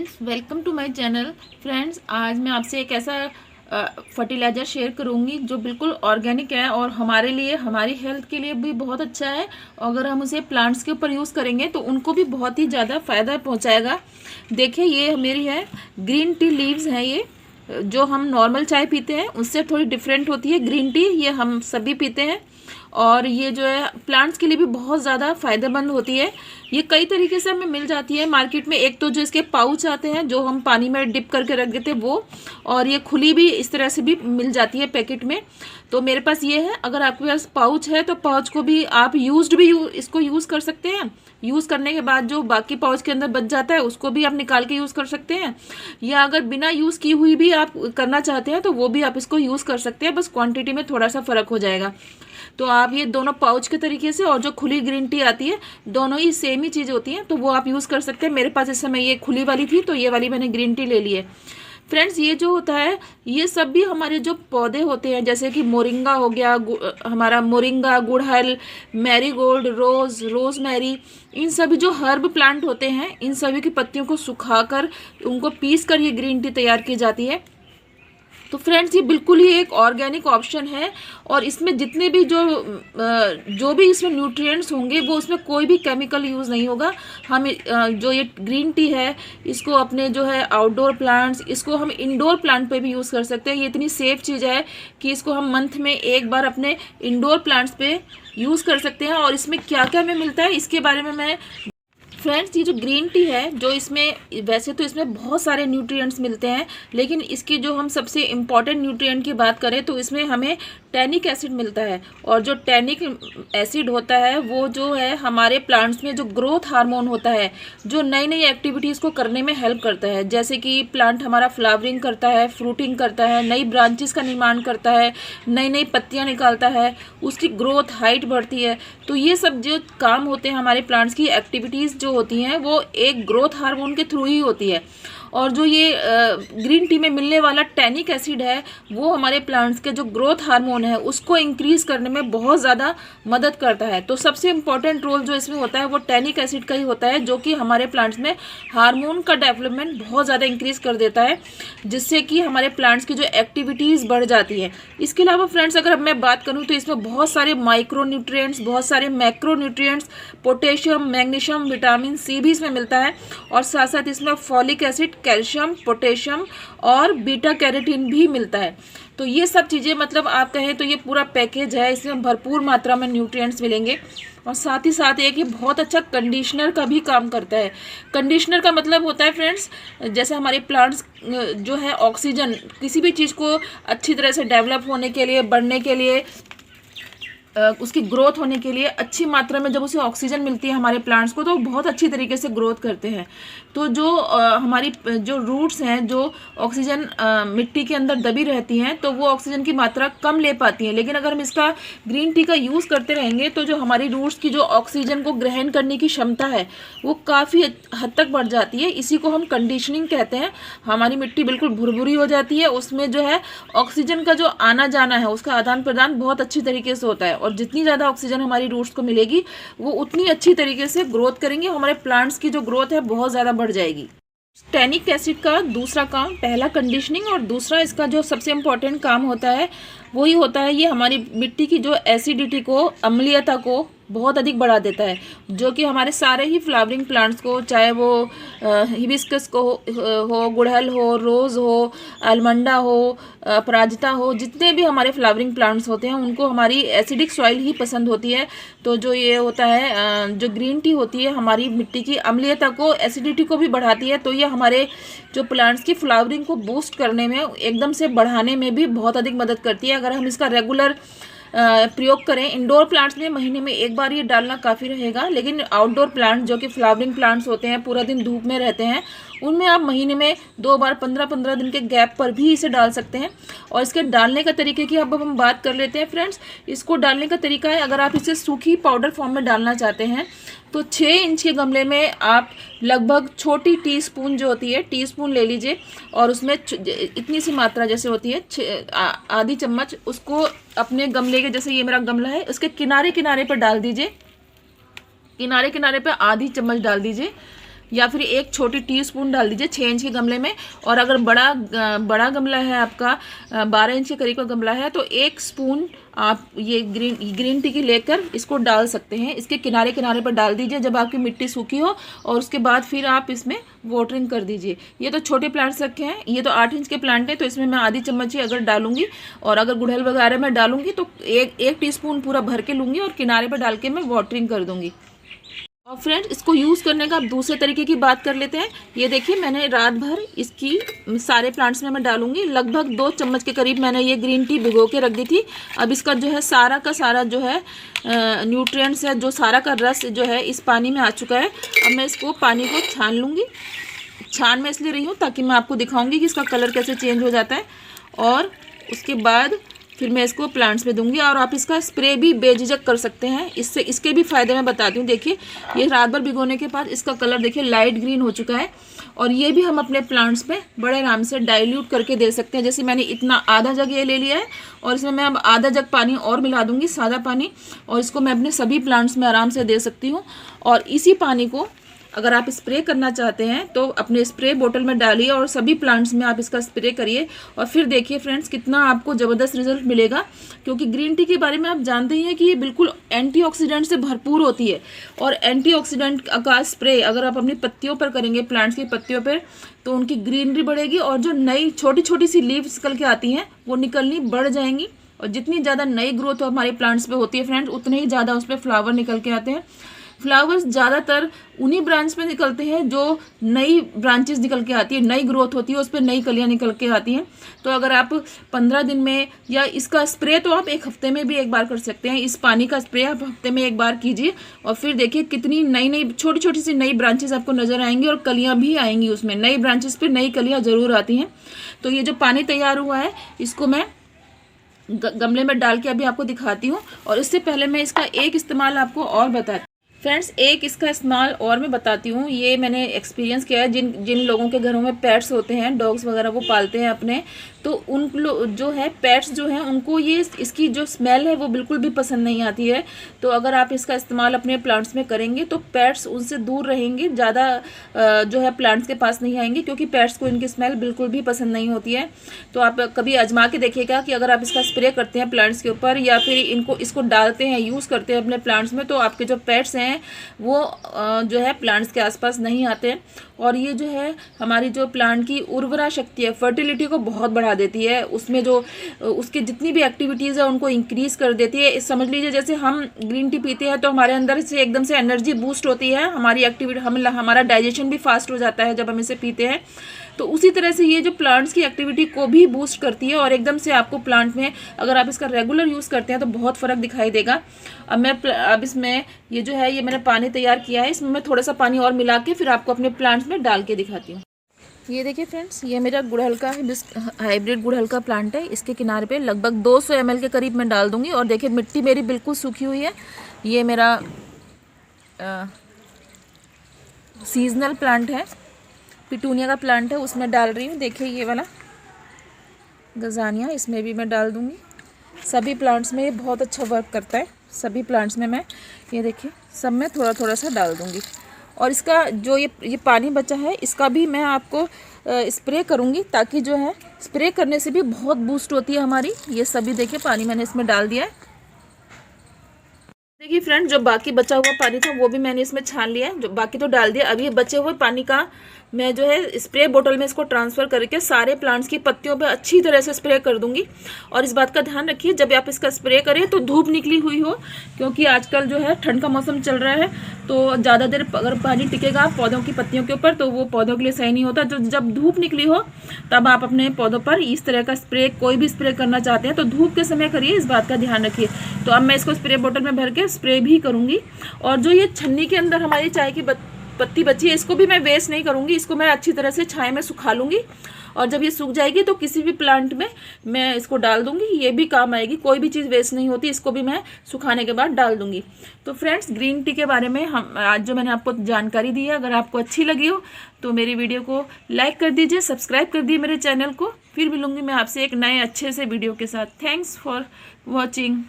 Friends, welcome to my channel. Friends, आज मैं आपसे एक ऐसा फर्टिलाइज़र शेयर करूंगी जो बिल्कुल ऑर्गेनिक है और हमारे लिए, हमारी हेल्थ के लिए भी बहुत अच्छा है। अगर हम उसे प्लांट्स के ऊपर यूज़ करेंगे तो उनको भी बहुत ही ज़्यादा फ़ायदा पहुंचाएगा। देखिए, ये मेरी है ग्रीन टी लीव्स हैं। ये जो हम नॉर्मल चाय पीते हैं उससे थोड़ी डिफरेंट होती है ग्रीन टी, ये हम सभी पीते हैं। और ये जो है प्लांट्स के लिए भी बहुत ज़्यादा फ़ायदेमंद होती है। ये कई तरीके से हमें मिल जाती है मार्केट में। एक तो जो इसके पाउच आते हैं जो हम पानी में डिप करके रख देते हैं वो, और ये खुली भी इस तरह से भी मिल जाती है पैकेट में। तो मेरे पास ये है। अगर आपके पास पाउच है तो पाउच को भी आप इसको यूज़ कर सकते हैं। यूज़ करने के बाद जो बाकी पाउच के अंदर बच जाता है उसको भी आप निकाल के यूज़ कर सकते हैं, या अगर बिना यूज़ की हुई भी आप करना चाहते हैं तो वो भी आप इसको यूज़ कर सकते हैं। बस क्वांटिटी में थोड़ा सा फ़र्क हो जाएगा। तो आप ये दोनों पाउच के तरीके से और जो खुली ग्रीन टी आती है, दोनों ही सेम ही चीज़ होती हैं, तो वो आप यूज़ कर सकते हैं। मेरे पास इस समय ये खुली वाली थी तो ये वाली मैंने ग्रीन टी ले ली है। फ्रेंड्स, ये जो होता है ये सब भी हमारे जो पौधे होते हैं, जैसे कि मोरिंगा हो गया, हमारा मोरिंगा, गुड़हल, मैरीगोल्ड, रोज़मेरी, इन सभी जो हर्ब प्लांट होते हैं, इन सभी की पत्तियों को सुखाकर उनको पीस कर ये ग्रीन टी तैयार की जाती है। तो फ्रेंड्स, ये बिल्कुल ही एक ऑर्गेनिक ऑप्शन है और इसमें जितने भी जो भी इसमें न्यूट्रिएंट्स होंगे वो उसमें कोई भी केमिकल यूज़ नहीं होगा। हम जो ये ग्रीन टी है इसको अपने जो है आउटडोर प्लांट्स, इसको हम इंडोर प्लांट पे भी यूज़ कर सकते हैं। ये इतनी सेफ चीज़ है कि इसको हम मंथ में एक बार अपने इंडोर प्लांट्स पे यूज़ कर सकते हैं। और इसमें क्या क्या हमें मिलता है इसके बारे में मैं फ्रेंड्स, ये जो ग्रीन टी है, जो इसमें वैसे तो इसमें बहुत सारे न्यूट्रिएंट्स मिलते हैं, लेकिन इसकी जो हम सबसे इम्पॉर्टेंट न्यूट्रिएंट की बात करें तो इसमें हमें टैनिक एसिड मिलता है। और जो टैनिक एसिड होता है वो जो है हमारे प्लांट्स में जो ग्रोथ हार्मोन होता है, जो नई नई एक्टिविटीज़ को करने में हेल्प करता है, जैसे कि प्लांट हमारा फ्लावरिंग करता है, फ्रूटिंग करता है, नई ब्रांचेस का निर्माण करता है, नई नई पत्तियाँ निकालता है, उसकी ग्रोथ हाइट बढ़ती है। तो ये सब जो काम होते हैं हमारे प्लांट्स की एक्टिविटीज़ जो होती हैं वो एक ग्रोथ हार्मोन के थ्रू ही होती है। और जो ये ग्रीन टी में मिलने वाला टैनिक एसिड है वो हमारे प्लांट्स के जो ग्रोथ हार्मोन है उसको इंक्रीज़ करने में बहुत ज़्यादा मदद करता है। तो सबसे इम्पॉर्टेंट रोल जो इसमें होता है वो टैनिक एसिड का ही होता है, जो कि हमारे प्लांट्स में हार्मोन का डेवलपमेंट बहुत ज़्यादा इंक्रीज़ कर देता है, जिससे कि हमारे प्लांट्स की जो एक्टिविटीज़ बढ़ जाती है। इसके अलावा फ्रेंड्स, अगर मैं बात करूँ तो इसमें बहुत सारे माइक्रो न्यूट्रिएंट्स, बहुत सारे macro nutrients, potassium, magnesium, vitamin C भी इसमें मिलता है। और साथ साथ इसमें फॉलिक एसिड, कैल्शियम, पोटेशियम और बीटा कैरोटीन भी मिलता है। तो ये सब चीज़ें, मतलब आप कहें तो ये पूरा पैकेज है, इसमें भरपूर मात्रा में न्यूट्रिएंट्स मिलेंगे। और साथ ही साथ एक ये बहुत अच्छा कंडीशनर का भी काम करता है। कंडीशनर का मतलब होता है फ्रेंड्स, जैसे हमारे प्लांट्स जो है ऑक्सीजन, किसी भी चीज़ को अच्छी तरह से डेवलप होने के लिए, बढ़ने के लिए, उसकी ग्रोथ होने के लिए अच्छी मात्रा में जब उसे ऑक्सीजन मिलती है हमारे प्लांट्स को, तो बहुत अच्छी तरीके से ग्रोथ करते हैं। तो जो हमारी जो रूट्स हैं, जो ऑक्सीजन मिट्टी के अंदर दबी रहती हैं, तो वो ऑक्सीजन की मात्रा कम ले पाती हैं। लेकिन अगर हम इसका ग्रीन टी का यूज़ करते रहेंगे तो जो हमारी रूट्स की जो ऑक्सीजन को ग्रहण करने की क्षमता है वो काफ़ी हद तक बढ़ जाती है। इसी को हम कंडीशनिंग कहते हैं। हमारी मिट्टी बिल्कुल भुरभुरी हो जाती है, उसमें जो है ऑक्सीजन का जो आना जाना है, उसका आदान प्रदान बहुत अच्छी तरीके से होता है। और जितनी ज़्यादा ऑक्सीजन हमारी रूट्स को मिलेगी वो उतनी अच्छी तरीके से ग्रोथ करेंगे, हमारे प्लांट्स की जो ग्रोथ है बहुत ज़्यादा बढ़ जाएगी। टैनिक एसिड का दूसरा काम, पहला कंडीशनिंग और दूसरा इसका जो सबसे इम्पोर्टेंट काम होता है वही होता है ये हमारी मिट्टी की जो एसिडिटी को, अम्लीयता को बहुत अधिक बढ़ा देता है, जो कि हमारे सारे ही फ्लावरिंग प्लांट्स को, चाहे वो हिबिस्कस को हो, गुड़हल हो, रोज़ हो, आलमंडा हो, अपराजिता हो, जितने भी हमारे फ्लावरिंग प्लांट्स होते हैं उनको हमारी एसिडिक सॉइल ही पसंद होती है। तो जो ये होता है, जो ग्रीन टी होती है हमारी मिट्टी की अम्लीयता को, एसिडिटी को भी बढ़ाती है। तो ये हमारे जो प्लांट्स की फ्लावरिंग को बूस्ट करने में, एकदम से बढ़ाने में भी बहुत अधिक मदद करती है। अगर हम इसका रेगुलर प्रयोग करें, इंडोर प्लांट्स में महीने में एक बार ये डालना काफ़ी रहेगा, लेकिन आउटडोर प्लांट्स जो कि फ्लावरिंग प्लांट्स होते हैं, पूरा दिन धूप में रहते हैं, उनमें आप महीने में 2 बार 15-15 दिन के गैप पर भी इसे डाल सकते हैं। और इसके डालने का तरीके की अब हम बात कर लेते हैं फ्रेंड्स। इसको डालने का तरीका है, अगर आप इसे सूखी पाउडर फॉर्म में डालना चाहते हैं तो 6 इंच के गमले में आप लगभग छोटी टीस्पून जो होती है, टीस्पून ले लीजिए और उसमें इतनी सी मात्रा जैसे होती है आधी चम्मच, उसको अपने गमले के, जैसे ये मेरा गमला है, उसके किनारे किनारे पर डाल दीजिए। किनारे किनारे पर आधी चम्मच डाल दीजिए। या फिर 1 छोटी टीस्पून डाल दीजिए 6 इंच के गमले में। और अगर बड़ा गमला है आपका, 12 इंच के करीब का गमला है, तो 1 स्पून आप ये ग्रीन टी की लेकर इसको डाल सकते हैं। इसके किनारे किनारे पर डाल दीजिए जब आपकी मिट्टी सूखी हो, और उसके बाद फिर आप इसमें वाटरिंग कर दीजिए। ये तो छोटे प्लांट्स रखे हैं, ये तो 8 इंच के प्लांट है, तो इसमें मैं आधी चम्मच ही अगर डालूंगी, और अगर गुड़हल वगैरह में डालूंगी तो एक टीस्पून पूरा भर के लूँगी और किनारे पर डाल के मैं वाटरिंग कर दूँगी। और फ्रेंड्स, इसको यूज़ करने का आप दूसरे तरीके की बात कर लेते हैं। ये देखिए, मैंने रात भर इसकी सारे प्लांट्स में मैं डालूंगी, लगभग 2 चम्मच के करीब मैंने ये ग्रीन टी भिगो के रख दी थी। अब इसका जो है सारा का सारा जो है न्यूट्रिएंट्स है, जो सारा का रस जो है इस पानी में आ चुका है। अब मैं इसको पानी को छान लूँगी। छान मैं इसलिए रही हूँ ताकि मैं आपको दिखाऊँगी कि इसका कलर कैसे चेंज हो जाता है। और उसके बाद फिर मैं इसको प्लांट्स में दूंगी। और आप इसका स्प्रे भी बेझिझक कर सकते हैं। इससे इसके भी फ़ायदे मैं बताती हूँ। देखिए, ये रात भर भिगोने के बाद इसका कलर देखिए लाइट ग्रीन हो चुका है, और ये भी हम अपने प्लांट्स में बड़े आराम से डाइल्यूट करके दे सकते हैं। जैसे मैंने इतना आधा जग ये ले लिया है, और इसमें मैं अब आधा जग पानी और मिला दूंगी, सादा पानी, और इसको मैं अपने सभी प्लांट्स में आराम से दे सकती हूँ। और इसी पानी को अगर आप स्प्रे करना चाहते हैं तो अपने स्प्रे बोतल में डालिए और सभी प्लांट्स में आप इसका स्प्रे करिए, और फिर देखिए फ्रेंड्स कितना आपको ज़बरदस्त रिजल्ट मिलेगा। क्योंकि ग्रीन टी के बारे में आप जानते ही हैं कि ये बिल्कुल एंटीऑक्सीडेंट से भरपूर होती है, और एंटीऑक्सीडेंट का स्प्रे अगर आप अपनी पत्तियों पर करेंगे, प्लांट्स की पत्तियों पर, तो उनकी ग्रीनरी बढ़ेगी, और जो नई छोटी छोटी सी लीव्स निकल के आती हैं वो निकलनी बढ़ जाएंगी। और जितनी ज़्यादा नई ग्रोथ हमारे प्लांट्स पे होती है फ्रेंड्स, उतने ही ज़्यादा उस पर फ्लावर निकल के आते हैं। फ्लावर्स ज़्यादातर उन्हीं ब्रांच में निकलते हैं जो नई ब्रांचेस निकल के आती है, नई ग्रोथ होती है, उस पर नई कलियाँ निकल के आती हैं। तो अगर आप 15 दिन में, या इसका स्प्रे तो आप 1 हफ्ते में भी एक बार कर सकते हैं। इस पानी का स्प्रे आप हफ्ते में एक बार कीजिए, और फिर देखिए कितनी नई नई छोटी छोटी सी नई ब्रांचेस आपको नज़र आएंगी, और कलियाँ भी आएंगी। उसमें नई ब्रांचेस पे नई कलियाँ ज़रूर आती हैं। तो ये जो पानी तैयार हुआ है, इसको मैं गमले में डाल के अभी आपको दिखाती हूँ। और इससे पहले मैं इसका एक इस्तेमाल आपको और बताती हूँ फ्रेंड्स। एक इसका इस्तेमाल और मैं बताती हूँ, ये मैंने एक्सपीरियंस किया है। जिन लोगों के घरों में पेट्स होते हैं, डॉग्स वगैरह वो पालते हैं अपने, तो उन जो है पेट्स जो हैं उनको ये इसकी जो स्मेल है वो बिल्कुल भी पसंद नहीं आती है। तो अगर आप इसका इस्तेमाल अपने प्लांट्स में करेंगे तो पेट्स उनसे दूर रहेंगे, ज़्यादा जो है प्लांट्स के पास नहीं आएंगे, क्योंकि पेट्स को इनकी स्मेल बिल्कुल भी पसंद नहीं होती है। तो आप कभी आजमा के देखिएगा कि अगर आप इसका स्प्रे करते हैं प्लांट्स के ऊपर, या फिर इसको डालते हैं, यूज़ करते हैं अपने प्लांट्स में, तो आपके जो पेट्स हैं वो जो है प्लांट्स के आसपास नहीं आते। और ये जो है हमारी जो प्लांट की उर्वरा शक्ति है, फर्टिलिटी को बहुत बढ़ा देती है। उसमें जो उसकी जितनी भी एक्टिविटीज़ है उनको इंक्रीज़ कर देती है। समझ लीजिए जैसे हम ग्रीन टी पीते हैं तो हमारे अंदर से एकदम से एनर्जी बूस्ट होती है, हमारी एक्टिविटी हमारा डाइजेशन भी फास्ट हो जाता है जब हम इसे पीते हैं। तो उसी तरह से ये जो प्लांट्स की एक्टिविटी को भी बूस्ट करती है, और एकदम से आपको प्लांट में अगर आप इसका रेगुलर यूज़ करते हैं तो बहुत फ़र्क दिखाई देगा। अब इसमें ये जो है ये मैंने पानी तैयार किया है, इसमें मैं थोड़ा सा पानी और मिला के फिर आपको अपने प्लांट्स में डाल के दिखाती हूँ। ये देखिए फ्रेंड्स, ये मेरा गुड़हल का हाइब्रिड गुड़हल का प्लांट है। इसके किनारे पे लगभग 200 ml के करीब मैं डाल दूँगी। और देखिए मिट्टी मेरी बिल्कुल सूखी हुई है। ये मेरा सीजनल प्लांट है, पिटूनिया का प्लांट है, उसमें डाल रही हूँ। देखिए ये वाला गजानिया, इसमें भी मैं डाल दूँगी। सभी प्लांट्स में ये बहुत अच्छा वर्क करता है। सभी प्लांट्स में मैं ये देखिए सब में थोड़ा थोड़ा सा डाल दूँगी। और इसका जो ये पानी बचा है इसका भी मैं आपको स्प्रे करूँगी, ताकि जो है स्प्रे करने से भी बहुत बूस्ट होती है हमारी। ये सभी देखिए पानी मैंने इसमें डाल दिया है। देखिए फ्रेंड, जो बाकी बचा हुआ पानी था वो भी मैंने इसमें छान लिया है, जो बाकी तो डाल दिया। अभी ये बचे हुए पानी का मैं जो है स्प्रे बोतल में इसको ट्रांसफ़र करके सारे प्लांट्स की पत्तियों पे अच्छी तरह से स्प्रे कर दूंगी। और इस बात का ध्यान रखिए जब आप इसका स्प्रे करें तो धूप निकली हुई हो, क्योंकि आजकल जो है ठंड का मौसम चल रहा है, तो ज़्यादा देर अगर पानी टिकेगा पौधों की पत्तियों के ऊपर तो वो पौधों के लिए सही नहीं होता। तो जब धूप निकली हो तब आप अपने पौधों पर इस तरह का स्प्रे, कोई भी स्प्रे करना चाहते हैं तो धूप के समय करिए, इस बात का ध्यान रखिए। तो अब मैं इसको स्प्रे बोतल में भर के स्प्रे भी करूँगी। और जो ये छन्नी के अंदर हमारी चाय की पत्ती बची है, इसको भी मैं वेस्ट नहीं करूँगी, इसको मैं अच्छी तरह से छाया में सुखा लूँगी। और जब ये सूख जाएगी तो किसी भी प्लांट में मैं इसको डाल दूँगी, ये भी काम आएगी। कोई भी चीज़ वेस्ट नहीं होती, इसको भी मैं सुखाने के बाद डाल दूँगी। तो फ्रेंड्स, ग्रीन टी के बारे में हम आज जो मैंने आपको जानकारी दी है, अगर आपको अच्छी लगी हो तो मेरी वीडियो को लाइक कर दीजिए, सब्सक्राइब कर दीजिए मेरे चैनल को। फिर मिलूँगी मैं आपसे एक नए अच्छे से वीडियो के साथ। Thanks for watching.